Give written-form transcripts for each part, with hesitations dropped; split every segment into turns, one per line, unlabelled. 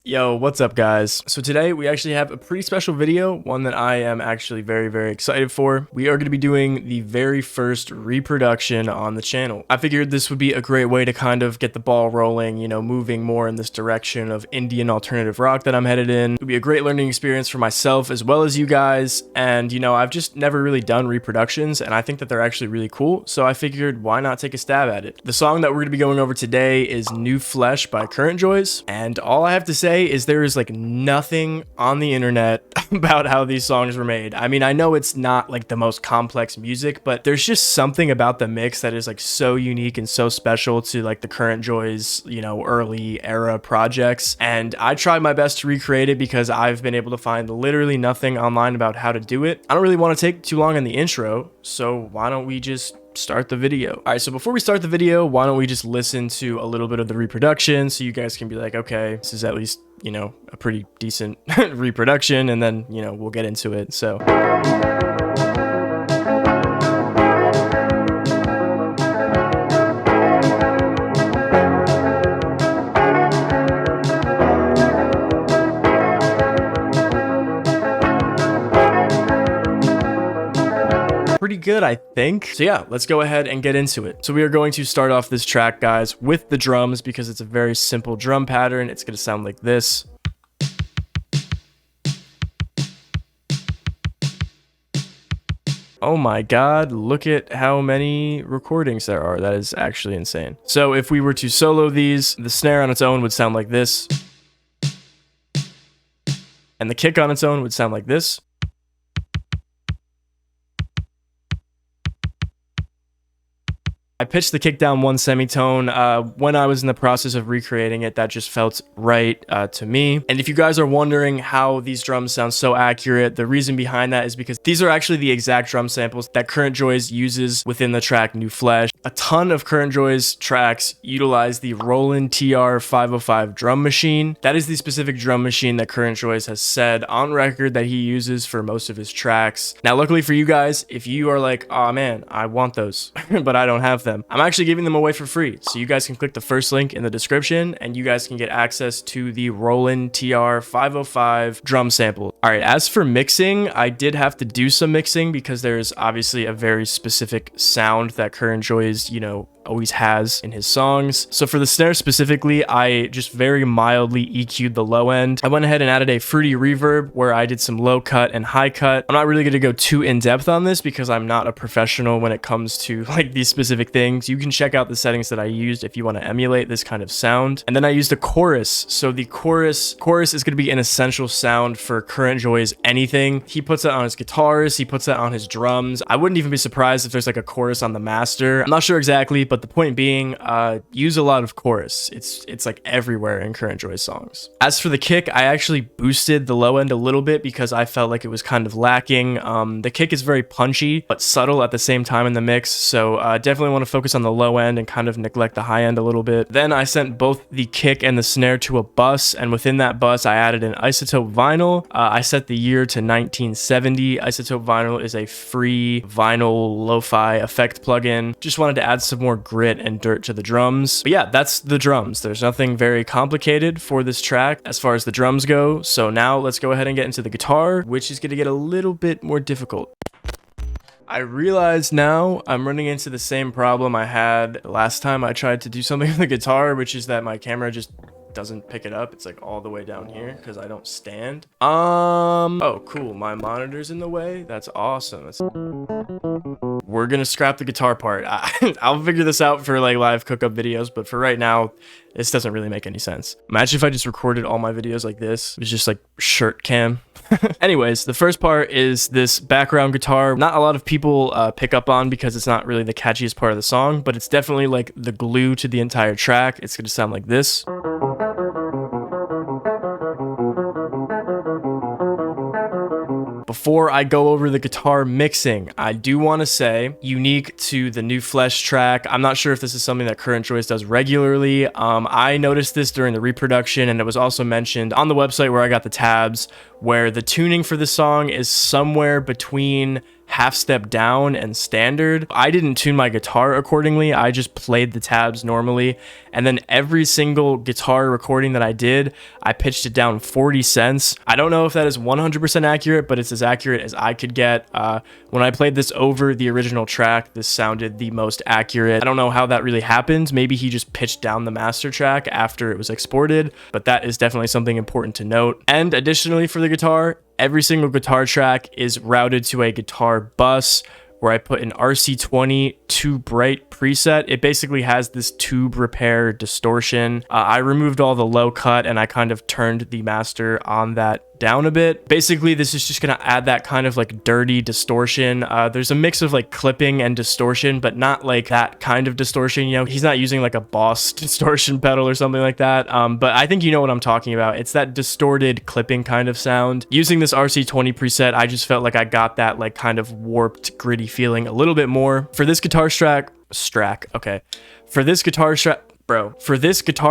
Yo, what's up guys? So today we actually have a pretty special video, one that I am actually very excited for. We are going to be doing the very first reproduction on the channel. I figured this would be a great way to kind of get the ball rolling, moving more in this direction of Indian alternative rock that I'm headed in. It would be a great learning experience for myself as well as you guys. And I've just never really done reproductions and I think that they're actually really cool. So I figured why not take a stab at it? The song that we're going to be going over today is New Flesh by Current Joys. And all I have to say is there is like nothing on the internet about how these songs were made. I mean, I know it's not like the most complex music, but there's just something about the mix that is like so unique and so special to like the Current Joys, early era projects. And I tried my best to recreate it because I've been able to find literally nothing online about how to do it. I don't really want to take too long in the intro, so why don't we just start the video. All right, so before we start the video, why don't we just listen to a little bit of the reproduction so you guys can be like, okay, this is at least, a pretty decent reproduction, and then, we'll get into it. So pretty good, I think. So yeah, let's go ahead and get into it. So we are going to start off this track, guys, with the drums because it's a very simple drum pattern. It's going to sound like this. Oh my god, look at how many recordings there are. That is actually insane. So if we were to solo these, the snare on its own would sound like this. And the kick on its own would sound like this. I pitched the kick down one semitone when I was in the process of recreating it. That just felt right to me. And if you guys are wondering how these drums sound so accurate, the reason behind that is because these are actually the exact drum samples that Current Joys uses within the track New Flesh. A ton of Current Joys tracks utilize the Roland TR-505 drum machine. That is the specific drum machine that Current Joys has said on record that he uses for most of his tracks. Now, luckily for you guys, if you are like, oh man, I want those, but I don't have them, I'm actually giving them away for free. So you guys can click the first link in the description and you guys can get access to the Roland TR-505 drum sample. All right, as for mixing, I did have to do some mixing because there's obviously a very specific sound that Current Joys, always has in his songs. So for the snare specifically, I just very mildly EQ'd the low end. I went ahead and added a fruity reverb where I did some low cut and high cut. I'm not really going to go too in depth on this because I'm not a professional when it comes to like these specific things. You can check out the settings that I used if you want to emulate this kind of sound. And then I used a chorus. So the chorus is going to be an essential sound for Current Joys anything. He puts that on his guitars, he puts that on his drums. I wouldn't even be surprised if there's like a chorus on the master. I'm not sure exactly, but the point being, use a lot of chorus. It's like everywhere in Current Joys songs. As for the kick, I actually boosted the low end a little bit because I felt like it was kind of lacking. The kick is very punchy but subtle at the same time in the mix, so definitely want to focus on the low end and kind of neglect the high end a little bit. Then I sent both the kick and the snare to a bus, and within that bus I added an isotope vinyl. I set the year to 1970. Isotope vinyl is a free vinyl lo-fi effect plugin. Just wanted to add some more grit and dirt to the drums. But yeah, that's the drums. There's nothing very complicated for this track as far as the drums go. So now let's go ahead and get into the guitar, which is going to get a little bit more difficult. I realize now I'm running into the same problem I had last time I tried to do something with the guitar, which is that my camera just doesn't pick it up. It's like all the way down here because I don't stand. Oh cool, my monitor's in the way. That's awesome. We're gonna scrap the guitar part. I'll figure this out for like live cookup videos, but for right now this doesn't really make any sense. Imagine if I just recorded all my videos like this. It was just like shirt cam. Anyways, the first part is this background guitar. Not a lot of people pick up on because it's not really the catchiest part of the song, but it's definitely like the glue to the entire track. It's gonna sound like this. Before I go over the guitar mixing, I do want to say, unique to the New Flesh track, I'm not sure if this is something that Current Joys does regularly. I noticed this during the reproduction, and it was also mentioned on the website where I got the tabs, where the tuning for the song is somewhere between half step down and standard. I didn't tune my guitar accordingly. I just played the tabs normally. And then every single guitar recording that I did, I pitched it down 40 cents. I don't know if that is 100% accurate, but it's as accurate as I could get. When I played this over the original track, this sounded the most accurate. I don't know how that really happened. Maybe he just pitched down the master track after it was exported, but that is definitely something important to note. And additionally for the guitar, every single guitar track is routed to a guitar bus where I put an RC20 too bright preset. It basically has this tube repair distortion. I removed all the low cut and I kind of turned the master on that down a bit. Basically, this is just gonna add that kind of like dirty distortion. There's a mix of like clipping and distortion, but not like that kind of distortion. You know, he's not using like a Boss distortion pedal or something like that. But I think you know what I'm talking about. It's that distorted clipping kind of sound. Using this RC20 preset, I just felt like I got that like kind of warped, gritty feeling a little bit more. For this guitar track, For this guitar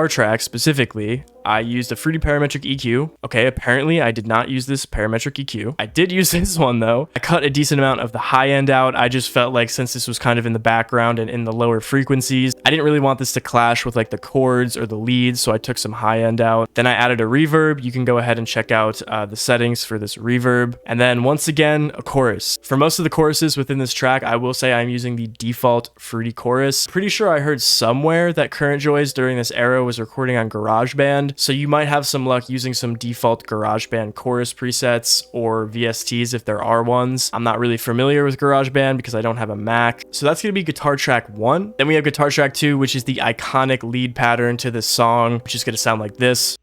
track specifically, I used a Fruity Parametric EQ. Okay, apparently I did not use this parametric EQ. I did use this one though. I cut a decent amount of the high end out. I just felt like since this was kind of in the background and in the lower frequencies, I didn't really want this to clash with like the chords or the leads, so I took some high end out. Then I added a reverb. You can go ahead and check out the settings for this reverb. And then once again, a chorus. For most of the choruses within this track, I will say I'm using the default Fruity chorus. Pretty sure I heard somewhere that Current Joys during this era was recording on GarageBand. So you might have some luck using some default GarageBand chorus presets or VSTs if there are ones. I'm not really familiar with GarageBand because I don't have a Mac. So that's going to be guitar track 1. Then we have guitar track 2, which is the iconic lead pattern to this song, which is going to sound like this.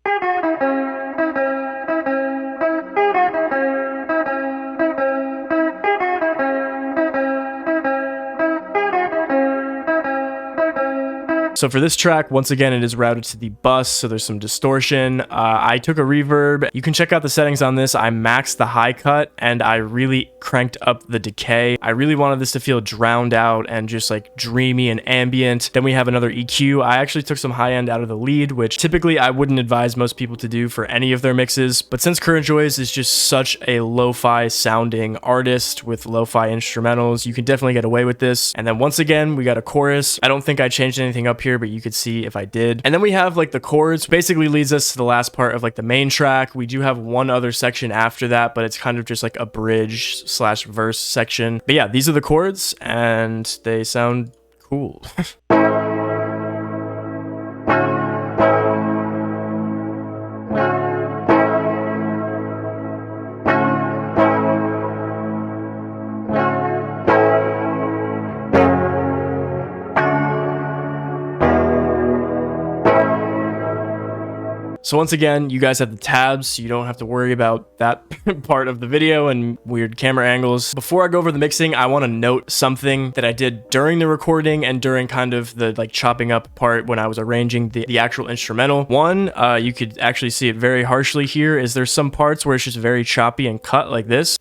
So for this track, once again, it is routed to the bus, so there's some distortion. I took a reverb. You can check out the settings on this. I maxed the high cut and I really cranked up the decay. I really wanted this to feel drowned out and just like dreamy and ambient. Then we have another EQ. I actually took some high end out of the lead, which typically I wouldn't advise most people to do for any of their mixes. But since Current Joys is just such a lo-fi sounding artist with lo-fi instrumentals, you can definitely get away with this. And then once again, we got a chorus. I don't think I changed anything up here, but you could see if I did. And then we have like the chords, basically leads us to the last part of like the main track. We do have one other section after that, but it's kind of just like a bridge / verse section. But yeah, these are the chords and they sound cool. So once again, you guys have the tabs, so you don't have to worry about that part of the video and weird camera angles. Before I go over the mixing, I want to note something that I did during the recording and during kind of the like chopping up part when I was arranging the actual instrumental. One, you could actually see it very harshly here, is there's some parts where it's just very choppy and cut like this.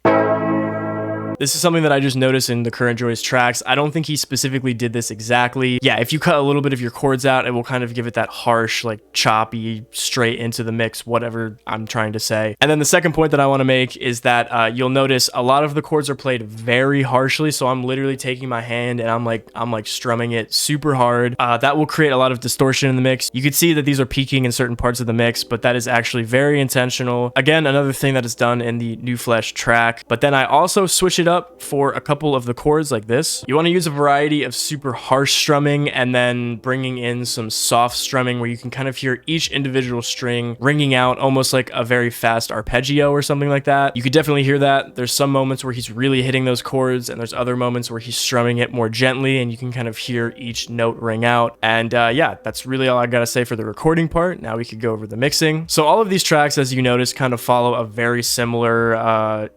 This is something that I just noticed in the Current Joys tracks. I don't think he specifically did this exactly. Yeah, if you cut a little bit of your chords out, it will kind of give it that harsh, like choppy, straight into the mix, whatever I'm trying to say. And then the second point that I want to make is that you'll notice a lot of the chords are played very harshly. So I'm literally taking my hand and I'm like strumming it super hard. That will create a lot of distortion in the mix. You can see that these are peaking in certain parts of the mix, but that is actually very intentional. Again, another thing that is done in the New Flesh track. But then I also switch it up for a couple of the chords like this. You want to use a variety of super harsh strumming and then bringing in some soft strumming where you can kind of hear each individual string ringing out almost like a very fast arpeggio or something like that. You could definitely hear that. There's some moments where he's really hitting those chords and there's other moments where he's strumming it more gently and you can kind of hear each note ring out. And yeah, that's really all I gotta say for the recording part. Now we could go over the mixing. So all of these tracks, as you notice, kind of follow a very similar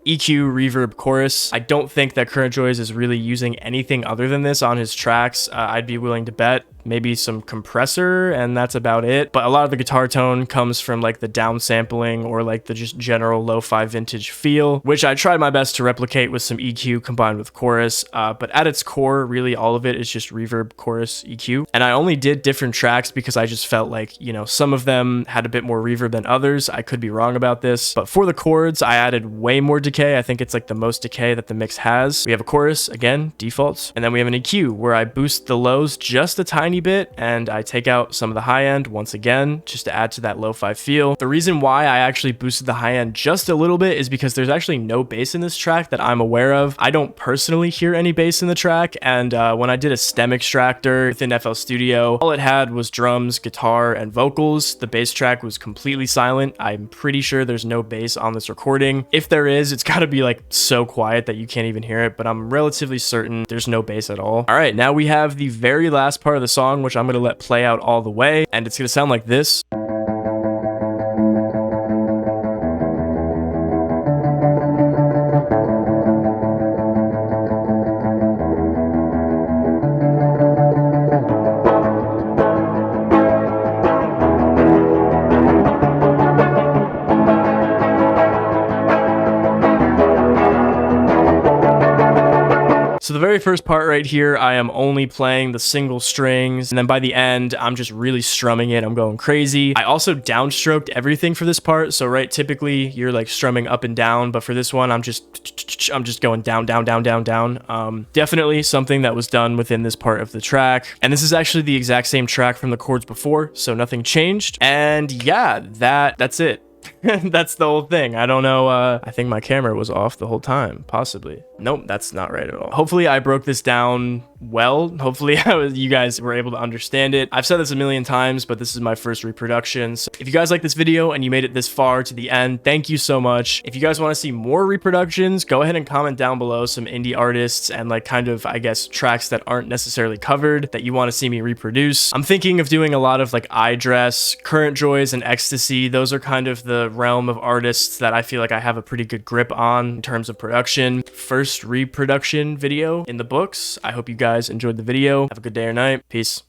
EQ, reverb, chorus. I don't think that Current Joys is really using anything other than this on his tracks. I'd be willing to bet maybe some compressor, and that's about it. But a lot of the guitar tone comes from like the downsampling or like the just general lo-fi vintage feel, which I tried my best to replicate with some EQ combined with chorus. But at its core, really all of it is just reverb, chorus, EQ. And I only did different tracks because I just felt like, you know, some of them had a bit more reverb than others. I could be wrong about this, but for the chords, I added way more decay. I think it's like the most decay that the mix has. We have a chorus, again, defaults, and then we have an EQ where I boost the lows just a tiny bit and I take out some of the high end once again, just to add to that lo-fi feel. The reason why I actually boosted the high end just a little bit is because there's actually no bass in this track that I'm aware of. I don't personally hear any bass in the track, and when I did a stem extractor within FL Studio, all it had was drums, guitar, and vocals. The bass track was completely silent. I'm pretty sure there's no bass on this recording. If there is, it's gotta be like so quiet that you can't even hear it, but I'm relatively certain there's no bass at all. All right, now we have the very last part of the song, which I'm gonna let play out all the way, and it's gonna sound like this. So the very first part right here, I am only playing the single strings, and then by the end, I'm just really strumming it. I'm going crazy. I also downstroked everything for this part. So right, typically you're like strumming up and down, but for this one, I'm just going down, down, down, down, down. Definitely something that was done within this part of the track. And this is actually the exact same track from the chords before, so nothing changed. And yeah, that's it. That's the whole thing. I don't know. I think my camera was off the whole time, possibly. Nope, that's not right at all. Hopefully I broke this down well. Hopefully you guys were able to understand it. I've said this a million times, but this is my first reproduction. So if you guys like this video and you made it this far to the end, thank you so much. If you guys want to see more reproductions, go ahead and comment down below some indie artists and like kind of, I guess, tracks that aren't necessarily covered that you want to see me reproduce. I'm thinking of doing a lot of like iDress, Current Joys, and Ecstasy. Those are kind of the realm of artists that I feel like I have a pretty good grip on in terms of production. First reproduction video in the books. I hope you guys enjoyed the video. Have a good day or night. Peace.